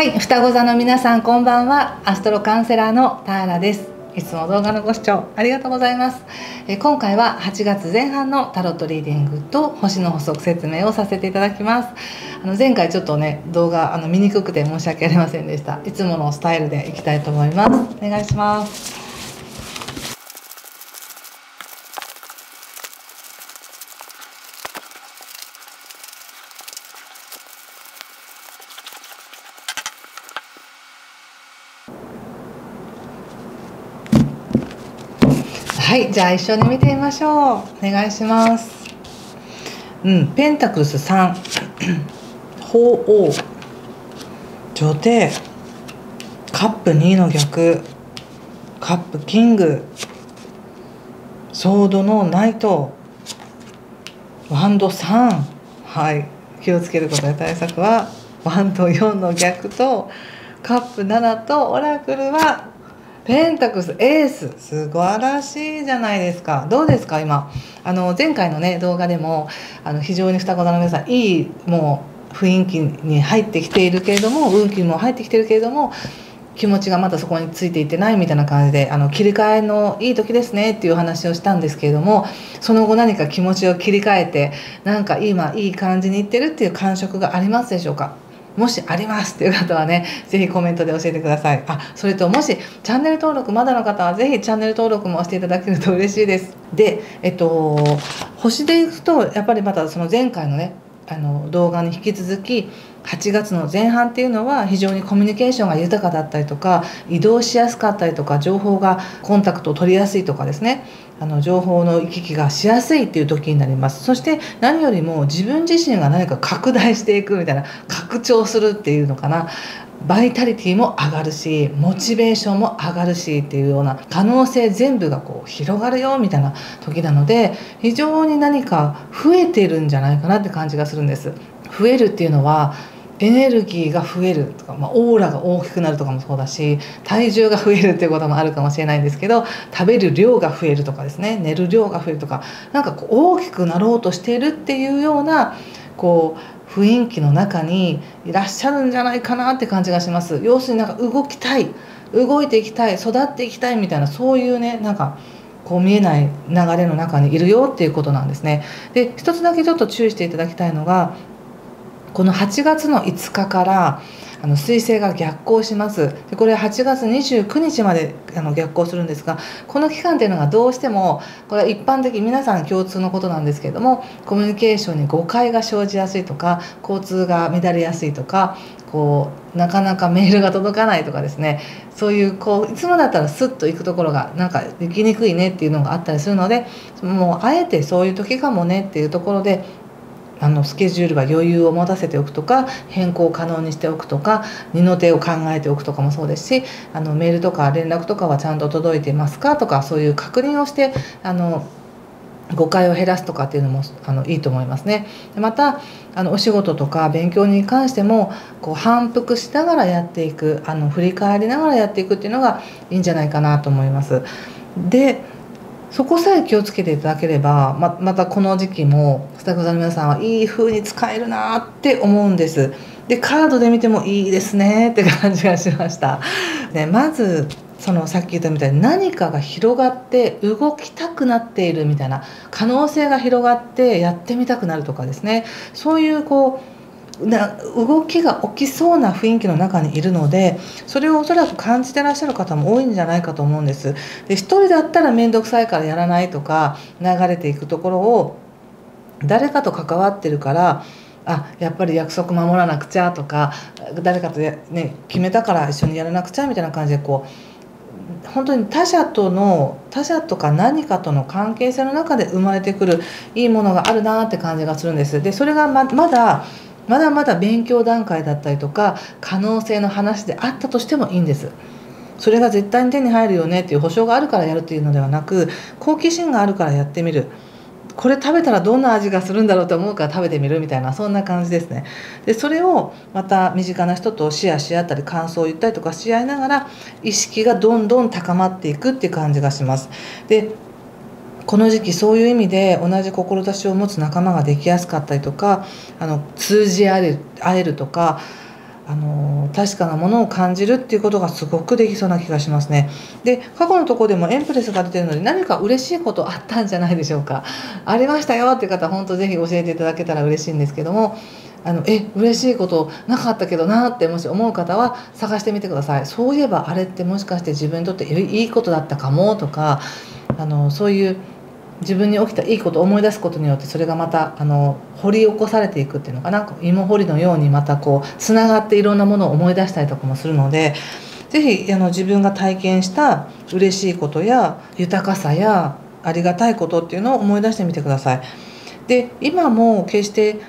はい、双子座の皆さんこんばんは。アストロカウンセラーのターラです。いつも動画のご視聴ありがとうございます。今回は8月前半のタロットリーディングと星の補足説明をさせていただきます。前回ちょっとね動画見にくくて申し訳ありませんでした。いつものスタイルでいきたいと思います。お願いします。はい、じゃあ一緒に見てみましょう。お願いします。ペンタクルス3鳳凰、女帝、カップ2の逆、カップキング、ソードのナイト、ワンド3。はい、気をつけることや対策はワンド4の逆とカップ7とオラクルはペンタクルスエース。素晴らしいじゃないですか。どうですか今前回のね動画でも非常に双子座の皆さんいいもう雰囲気に入ってきているけれども、運気も入ってきているけれども気持ちがまだそこについていってないみたいな感じで切り替えのいい時ですねっていう話をしたんですけれども、その後何か気持ちを切り替えてなんか今いい感じにいってるっていう感触がありますでしょうか。もしありますっていう方はね、ぜひコメントで教えてください。それともしチャンネル登録まだの方はぜひチャンネル登録もしていただけると嬉しいです。で、星でいくとやっぱりまたその前回のね動画に引き続き8月の前半っていうのは非常にコミュニケーションが豊かだったりとか移動しやすかったりとか情報がコンタクトを取りやすいとかですね、情報の行き来がしやすいっていう時になります。そして何よりも自分自身が何か拡大していくみたいな、拡張するっていうのかな、バイタリティも上がるしモチベーションも上がるしっていうような可能性全部がこう広がるよみたいな時なので、非常に何か増えているんじゃないかなって感じがするんです。増えるっていうのはエネルギーが増えるとか、オーラが大きくなるとかもそうだし、体重が増えるっていうこともあるかもしれないんですけど、食べる量が増えるとかですね、寝る量が増えるとか、なんかこう大きくなろうとしているっていうようなこう雰囲気の中にいらっしゃるんじゃないかなって感じがします。要するになんか動きたい、動いていきたい、育っていきたいみたいな、そういうねなんかこう見えない流れの中にいるよっていうことなんですね。で、一つだけちょっと注意していただきたいのが、この8月の5日から水星が逆行します。でこれ8月29日まで逆行するんですが、この期間っていうのがどうしてもこれは一般的皆さん共通のことなんですけれども、コミュニケーションに誤解が生じやすいとか交通が乱れやすいとか、こうなかなかメールが届かないとかですね、そういうこういつもだったらスッと行くところがなんか行きにくいねっていうのがあったりするので、もうあえてそういう時かもねっていうところでスケジュールは余裕を持たせておくとか、変更可能にしておくとか、二の手を考えておくとかもそうですし、メールとか連絡とかはちゃんと届いてますかとか、そういう確認をして誤解を減らすとかっていうのもいいと思いますね。またお仕事とか勉強に関してもこう反復しながらやっていく、振り返りながらやっていくっていうのがいいんじゃないかなと思います。でそこさえ気をつけていただければ、またこの時期も双子座の皆さんはいい風に使えるなって思うんです。でカードで見てもいいですねって感じがしました。でまずさっき言ったみたいに何かが広がって動きたくなっているみたいな、可能性が広がってやってみたくなるとかですね、そういう動きが起きそうな雰囲気の中にいるので、それをおそらく感じてらっしゃる方も多いんじゃないかと思うんです。で一人だったら面倒くさいからやらないとか流れていくところを、誰かと関わってるからやっぱり約束守らなくちゃとか、誰かと決めたから一緒にやらなくちゃみたいな感じで本当に他者とか何かとの関係性の中で生まれてくるいいものがあるなって感じがするんです。でそれがまだまだ勉強段階だったりとか可能性の話であったとしてもいいんです。それが絶対に手に入るよねっていう保証があるからやるっていうのではなく、好奇心があるからやってみる、これ食べたらどんな味がするんだろうと思うから食べてみるみたいな、そんな感じですね。でそれをまた身近な人とシェアし合ったり感想を言ったりとかし合いながら意識がどんどん高まっていくっていう感じがします。でこの時期そういう意味で同じ志を持つ仲間ができやすかったりとか、通じ合えるとか、確かなものを感じるっていうことがすごくできそうな気がしますね。で、過去のところでもエンプレスが出てるので、何か嬉しいことあったんじゃないでしょうか。ありましたよっていう方は本当ぜひ教えていただけたら嬉しいんですけども、嬉しいことなかったけどなってもし思う方は探してみてください。そういえばあれってもしかして自分にとっていいことだったかもとか、そういう自分に起きたいいことを思い出すことによって、それがまた掘り起こされていくっていうのかな、芋掘りのようにまたこうつながっていろんなものを思い出したりとかもするので、ぜひ自分が体験した嬉しいことや豊かさやありがたいことっていうのを思い出してみてください。で、今も決して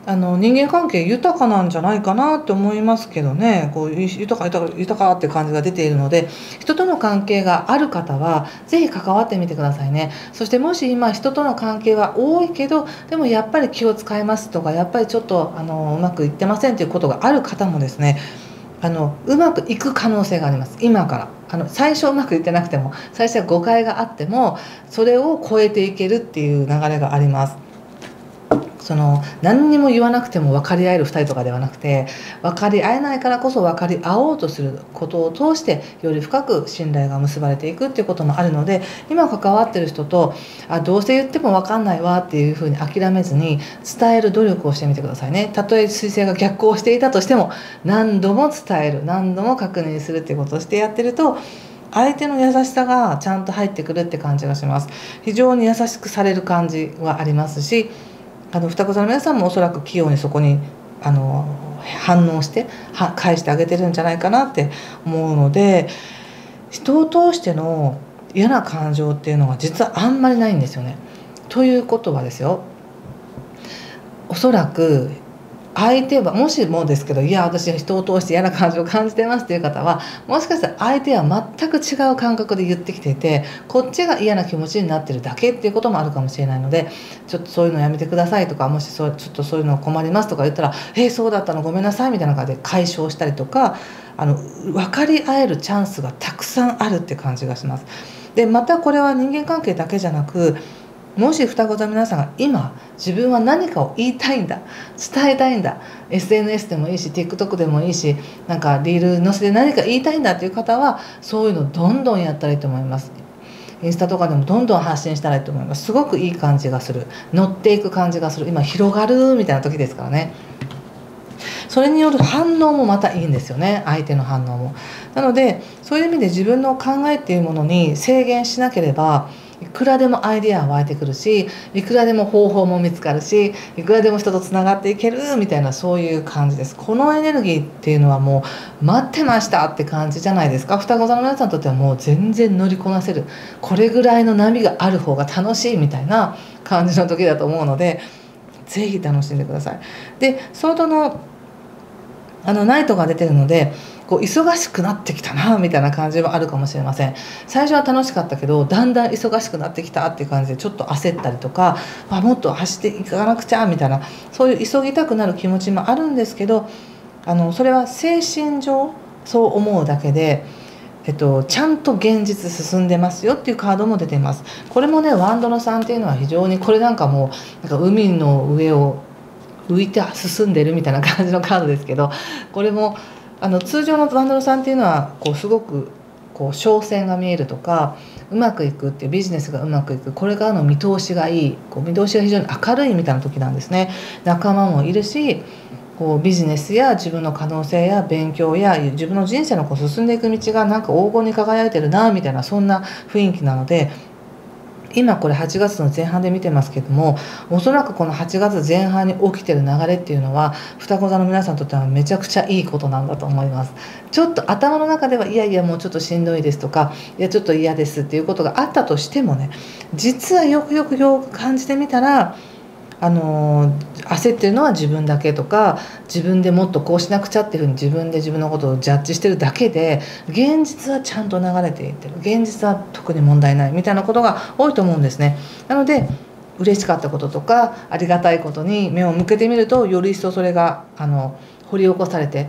人間関係豊かなんじゃないかなって思いますけどね。こう豊かって感じが出ているので、人との関係がある方はぜひ関わってみてくださいね。そしてもし今人との関係は多いけど、でもやっぱり気を使いますとか、やっぱりちょっとうまくいってませんということがある方もですね、うまくいく可能性があります。今から最初うまくいってなくても、最初は誤解があってもそれを超えていけるっていう流れがあります。何にも言わなくても分かり合える2人とかではなくて、分かり合えないからこそ分かり合おうとすることを通してより深く信頼が結ばれていくっていうこともあるので、今関わってる人とどうせ言っても分かんないわっていうふうに諦めずに伝える努力をしてみてくださいね。たとえ彗星が逆行していたとしても何度も伝える、何度も確認するっていうことをしてやってると、相手の優しさがちゃんと入ってくるって感じがします。非常に優しくされる感じはありますし、双子座の皆さんもおそらく器用にそこに反応して返してあげてるんじゃないかなって思うので、人を通しての嫌な感情っていうのが実はあんまりないんですよね。ということはですよ、おそらく相手はもしもですけど、いや私は人を通して嫌な感情を感じてますっていう方は、もしかしたら相手は全く違う感覚で言ってきていて、こっちが嫌な気持ちになってるだけっていうこともあるかもしれないので、ちょっとそういうのやめてくださいとか、もしちょっとそういうの困りますとか言ったら、そうだったのごめんなさいみたいな感じで解消したりとか、分かり合えるチャンスがたくさんあるって感じがします。でまたこれは人間関係だけじゃなく、もし双子座の皆さんが今自分は何かを言いたいんだ、伝えたいんだ、 SNS でもいいし TikTok でもいいし、なんかリール載せて何か言いたいんだっていう方は、そういうのどんどんやったらいいと思います。インスタとかでもどんどん発信したらいいと思います。すごくいい感じがする、乗っていく感じがする、今広がるみたいな時ですからね。それによる反応もまたいいんですよね、相手の反応も。なのでそういう意味で自分の考えっていうものに制限しなければ、いくらでもアイデアは湧いてくるし、いくらでも方法も見つかるし、いくらでも人とつながっていけるみたいな、そういう感じです。このエネルギーっていうのはもう待ってましたって感じじゃないですか。双子座の皆さんにとってはもう全然乗りこなせる、これぐらいの波がある方が楽しいみたいな感じの時だと思うので、ぜひ楽しんでください。でソードのナイトが出てるので、こう忙しくなってきたなみたいな感じはあるかもしれません。最初は楽しかったけど、だんだん忙しくなってきたっていう感じでちょっと焦ったりとか、もっと走っていかなくちゃみたいな、そういう急ぎたくなる気持ちもあるんですけど、それは精神上そう思うだけで、ちゃんと現実進んでますよっていうカードも出ています。これもね、ワンドの3っていうのは非常に、これなんかもうなんか海の上を浮いて進んでるみたいな感じのカードですけど、これも通常のワンドロさんっていうのはこうすごくこう商戦が見えるとか、うまくいくっていう、ビジネスがうまくいく、これからの見通しがいい、こう見通しが非常に明るいみたいな時なんですね。仲間もいるし、こうビジネスや自分の可能性や勉強や自分の人生のこう進んでいく道がなんか黄金に輝いてるなみたいな、そんな雰囲気なので、今これ8月の前半で見てますけども、おそらくこの8月前半に起きてる流れっていうのは、双子座の皆さんにとってはめちゃくちゃいいことなんだと思います。ちょっと頭の中ではいやいやもうちょっとしんどいですとか、いやちょっと嫌ですっていうことがあったとしてもね、実はよく感じてみたら、焦ってるのは自分だけとか、自分でもっとこうしなくちゃっていうふうに自分で自分のことをジャッジしてるだけで、現実はちゃんと流れていってる、現実は特に問題ないみたいなことが多いと思うんですね。なので嬉しかったこととかありがたいことに目を向けてみると、より一層それが掘り起こされて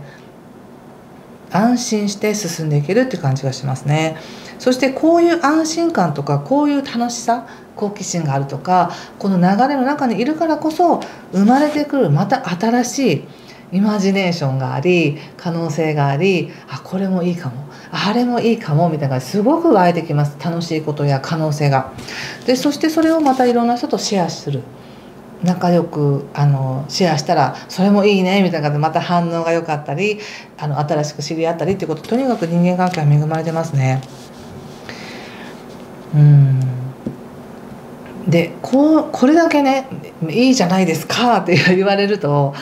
安心して進んでいけるって感じがしますね。そしてこういう安心感とか、こういう楽しさ、好奇心があるとか、この流れの中にいるからこそ生まれてくるまた新しいイマジネーションがあり、可能性があり、あ、これもいいかも、あれもいいかもみたいな感じですごく湧いてきます。楽しいことや可能性が。でそしてそれをまたいろんな人とシェアする。仲良くシェアしたらそれもいいねみたいな感じでまた反応が良かったり、新しく知り合ったりっていうこと、とにかく人間関係は恵まれてますね。でこれだけねいいじゃないですかって言われると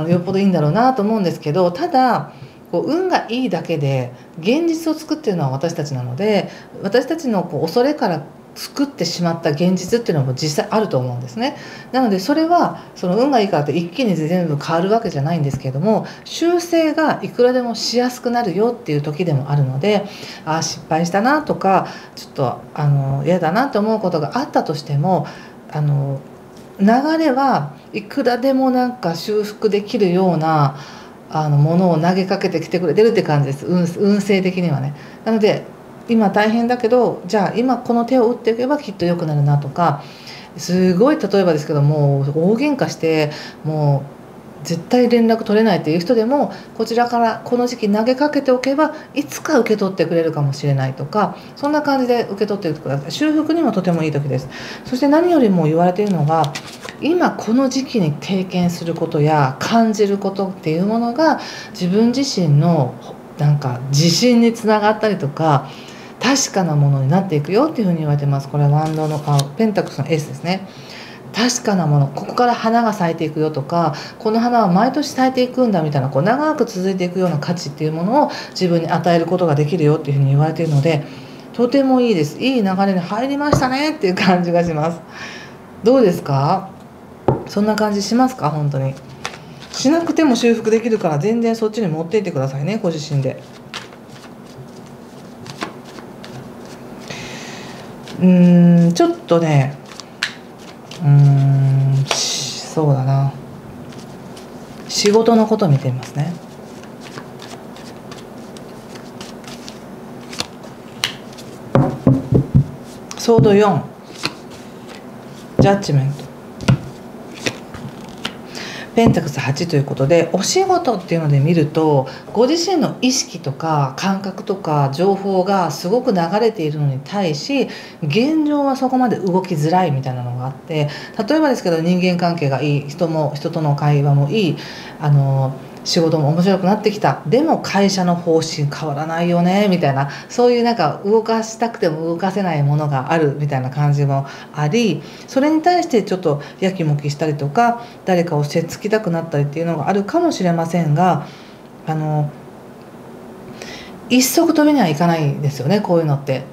よっぽどいいんだろうなと思うんですけど、ただ運がいいだけで現実を作っているのは私たちなので、私たちの恐れから作ってしまった現実っていうのも実際あると思うんですね。なのでそれはその運がいいからって一気に全部変わるわけじゃないんですけれども、修正がいくらでもしやすくなるよっていう時でもあるので、失敗したなとかちょっと嫌だなと思うことがあったとしても、流れはいくらでもなんか修復できるようなものを投げかけてきてくれてるって感じです。運勢的にはね。なので今大変だけど、じゃあ今この手を打っていけばきっと良くなるなとか、すごい例えばですけども大喧嘩してもう絶対連絡取れないっていう人でも、こちらからこの時期投げかけておけばいつか受け取ってくれるかもしれないとか、そんな感じで受け取ってください。修復にもとてもいい時です。そして何よりも言われているのが、今この時期に経験することや感じることっていうものが自分自身のなんか自信につながったりとか確かなものになっていくよっていうふうに言われてます。これはワンドのペンタクスのエースですね。確かなもの、ここから花が咲いていくよとか、この花は毎年咲いていくんだみたいな長く続いていくような価値っていうものを自分に与えることができるよっていうふうに言われているので、とてもいいです。いい流れに入りましたねっていう感じがします。どうですか？そんな感じしますか？本当にしなくても修復できるから、全然そっちに持っていってくださいね、ご自身で。ちょっとね、そうだな、仕事のこと見てみますね。ソード4、ジャッジメント、ペンタクス8ということで、お仕事っていうので見るとご自身の意識とか感覚とか情報がすごく流れているのに対し、現状はそこまで動きづらいみたいなのがあって、例えばですけど人間関係がいい、人との会話もいい、仕事も面白くなってきた、でも会社の方針変わらないよねみたいな、そういうなんか動かしたくても動かせないものがあるみたいな感じもあり、それに対してちょっとやきもきしたりとか、誰かをせっつきたくなったりっていうのがあるかもしれませんが、一足飛びにはいかないですよね。こういうのって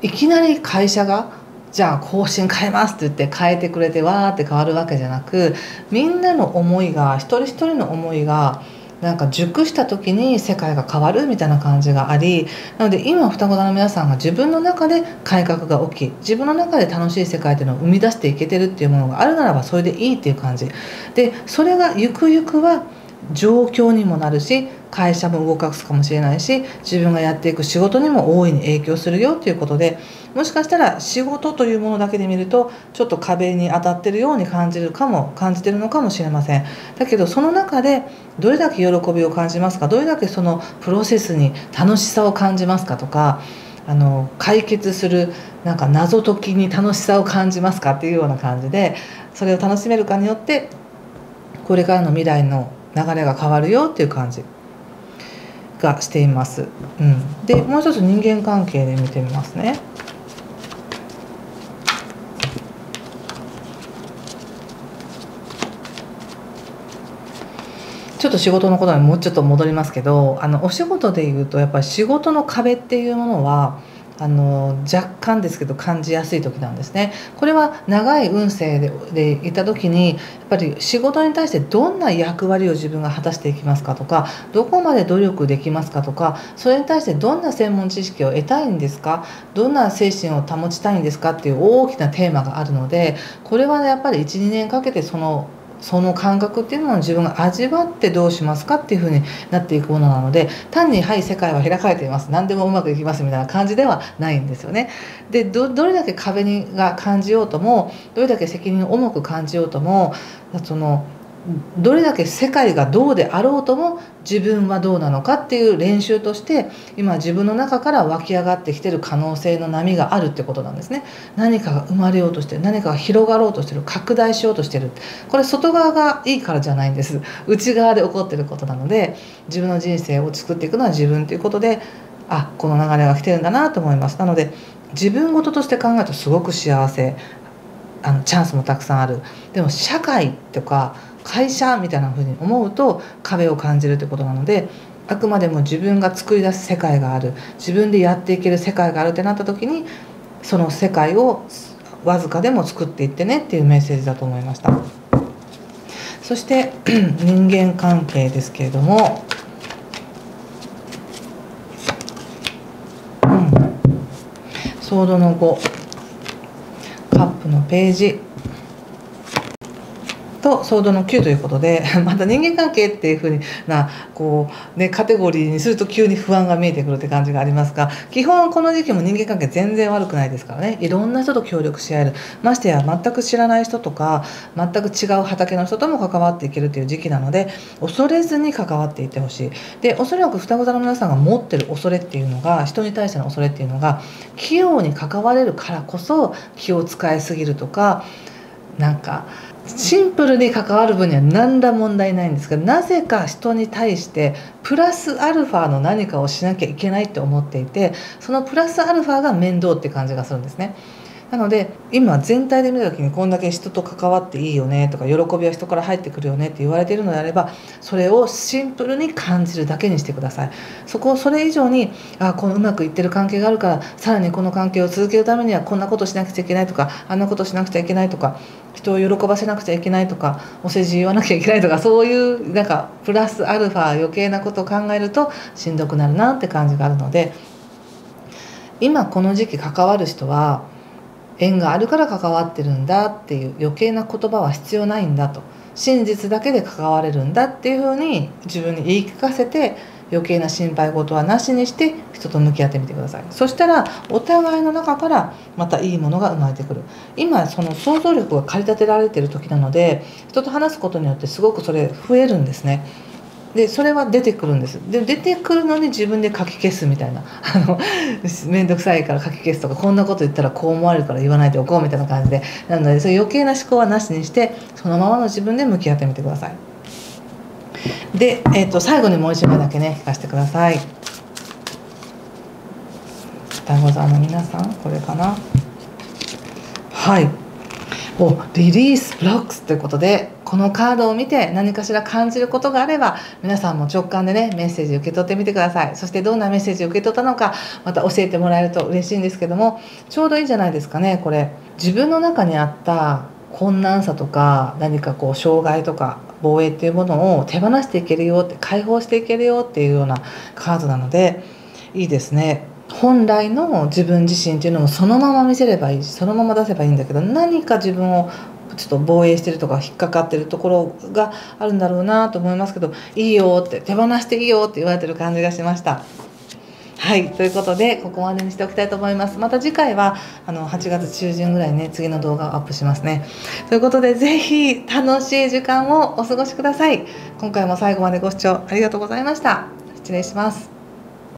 いきなり会社がじゃあ方針変えますって言って変えてくれてわーって変わるわけじゃなく、みんなの思いが、一人一人の思いがなんか熟した時に世界が変わるみたいな感じがあり、なので今双子座の皆さんが自分の中で改革が起き、自分の中で楽しい世界っていうのを生み出していけてるっていうものがあるならば、それでいいっていう感じで、それがゆくゆくは状況にもなるし、会社も動かすかもしれないし、自分がやっていく仕事にも大いに影響するよということで、もしかしたら仕事というものだけで見るとちょっと壁に当たってるように感じてるのかもしれません。だけどその中でどれだけ喜びを感じますか、どれだけそのプロセスに楽しさを感じますかとか、解決するなんか謎解きに楽しさを感じますかっていうような感じで、それを楽しめるかによってこれからの未来の流れが変わるよっていう感じがしています。でもう一つ人間関係で見てみますね。ちょっと仕事のことにもうちょっと戻りますけど、お仕事でいうとやっぱり仕事の壁っていうものは若干ですけど感じやすい時なんですね。これは長い運勢でいた時にやっぱり仕事に対してどんな役割を自分が果たしていきますかとか、どこまで努力できますかとか、それに対してどんな専門知識を得たいんですか、どんな精神を保ちたいんですかっていう大きなテーマがあるので、これはねやっぱり 1,2 年かけてその感覚っていうのを自分が味わってどうしますかっていう風になっていくものなので、単にはい世界は開かれています、何でもうまくいきますみたいな感じではないんですよね。でどれだけ壁が感じようとも、どれだけ責任を重く感じようとも、どれだけ世界がどうであろうとも自分はどうなのかっていう練習として今自分の中から湧き上がってきてる可能性の波があるってことなんですね。何かが生まれようとしてる、何かが広がろうとしてる、拡大しようとしてる。これ外側がいいからじゃないんです。内側で起こってることなので、自分の人生を作っていくのは自分ということで、この流れが来てるんだなと思います。なので自分事として考えるとすごく幸せ、チャンスもたくさんある。でも社会とか会社みたいな風に思うと壁を感じるということなので、あくまでも自分が作り出す世界がある、自分でやっていける世界があるってなった時に、その世界をわずかでも作っていってねっていうメッセージだと思いました。そして人間関係ですけれども、ソードの5、カップのページとソードの9ということで、また人間関係っていうふうなカテゴリーにすると急に不安が見えてくるって感じがありますが、基本この時期も人間関係全然悪くないですからね。いろんな人と協力し合える、ましてや全く知らない人とか全く違う畑の人とも関わっていけるという時期なので、恐れずに関わっていってほしい。で、おそらく双子座の皆さんが持ってる恐れっていうのが、人に対しての恐れっていうのが、器用に関われるからこそ気を使いすぎるとか、シンプルに関わる分には何ら問題ないんですが、なぜか人に対してプラスアルファの何かをしなきゃいけないって思っていて、そのプラスアルファが面倒って感じがするんですね。なので今全体で見た時にこんだけ人と関わっていいよねとか、喜びは人から入ってくるよねって言われているのであれば、それをシンプルに感じるだけにしてください。それ以上にこのうまくいってる関係があるから、さらにこの関係を続けるためにはこんなことしなくちゃいけないとか、あんなことしなくちゃいけないとか、人を喜ばせなくちゃいけないとか、お世辞言わなきゃいけないとか、そういうプラスアルファ余計なことを考えるとしんどくなるなって感じがあるので、今この時期関わる人は縁があるから関わってるんだっていう余計な言葉は必要ないんだと、真実だけで関われるんだっていうふうに自分に言い聞かせて、余計な心配事はなしにして人と向き合ってみてください。そしたらお互いの中からまたいいものが生まれてくる。今その想像力が駆り立てられている時なので、人と話すことによってすごくそれ増えるんですね。でそれは出てくるんです。で出てくるのに自分で書き消すみたいな、面倒くさいから書き消すとか、こんなこと言ったらこう思われるから言わないでおこうみたいな感じで、なのでそういう余計な思考はなしにして、そのままの自分で向き合ってみてください。で、最後にもう一枚だけね聞かせてください。双子座の皆さん、これかな。はい、リリースブロックスということで、このカードを見て何かしら感じることがあれば、皆さんも直感でねメッセージ受け取ってみてください。そしてどんなメッセージを受け取ったのかまた教えてもらえると嬉しいんですけども、ちょうどいいんじゃないですかね。これ自分の中にあった困難さとか、何か障害とか防衛っていうものを手放していけるよって、解放していけるよっていうようなカードなのでいいですね。本来の自分自身っていうのもそのまま見せればいいし、そのまま出せばいいんだけど、何か自分をちょっと防衛してるとか引っかかってるところがあるんだろうなと思いますけど、いいよって、手放していいよって言われてる感じがしました。はい、ということでここまでにしておきたいと思います。また次回は8月中旬ぐらいにね、次の動画をアップしますね。ということでぜひ楽しい時間をお過ごしください。今回も最後までご視聴ありがとうございました。失礼します。